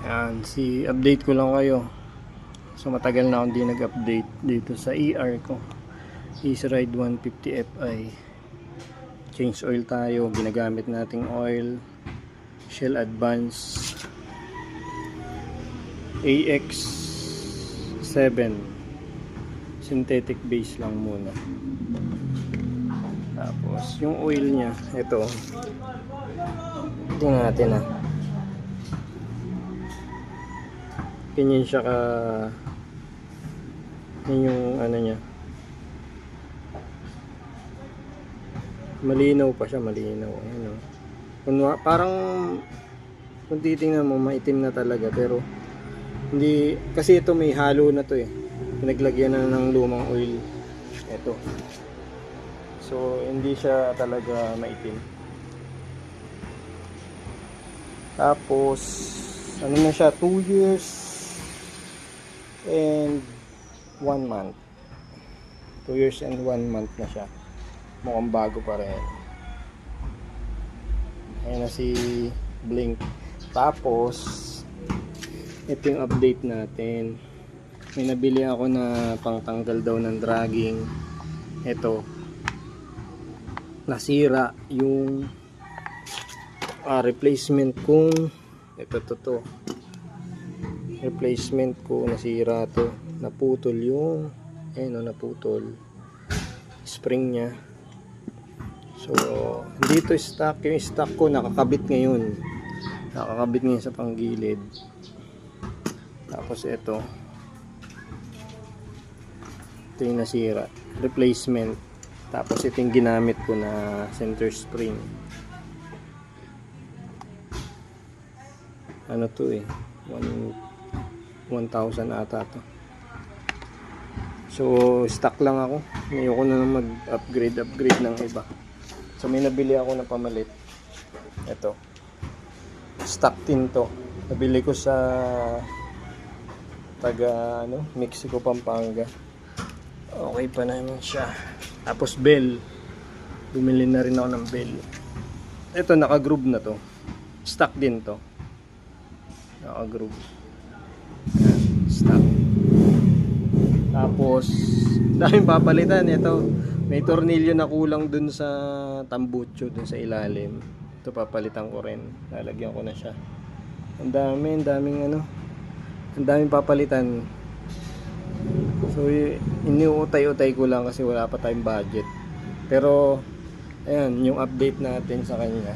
Yan, update ko lang kayo. So matagal na akong di nag-update dito sa ER ko. Easy Ride 150 Fi. Change oil tayo. Ginagamit nating oil Shell Advance AX7 synthetic base lang muna. Tapos yung oil nya, ito tingnan natin ganyan siya ka, yun yung ano nya, malinaw pa siya, malinaw. Ayan, parang kung titingnan mo maitim na talaga, pero hindi, kasi ito may halo na to pinaglagyan na ng lumang oil ito, so hindi siya talaga maitim. Tapos ano na siya, 2 years and 1 month. 2 years and 1 month na siya. Mukhang bago pa rin. Ayan na si Blink. Tapos ito yung update natin. May nabili ako na pangtanggal daw ng dragging. Ito, nasira yung replacement kong ito replacement ko, nasira to, naputol yung naputol spring nya. So dito stock, yung stock ko nakakabit ngayon sa panggilid. Tapos ito yung nasira, replacement. Tapos ito yung ginamit ko na center spring. Ano to 1,000 ata to. So stock lang ako, ayoko na mag-upgrade ng iba. So may nabili ako na pamalit. Ito, stock tin to, nabili ko sa taga Mexico, Pampanga. Okay pa naman siya. Tapos bell, bumili na rin ako ng bell. Ito naka-groove na to, stock din to, naka-groove. Yan, stock. Tapos daming papalitan. Ito, may tornilyo na kulang dun sa tambucho, dun sa ilalim. Ito papalitan ko rin, lalagyan ko na siya. Ang daming papalitan. So iniutay-utay ko lang kasi wala pa tayong budget. Pero ayan yung update natin sa kanya.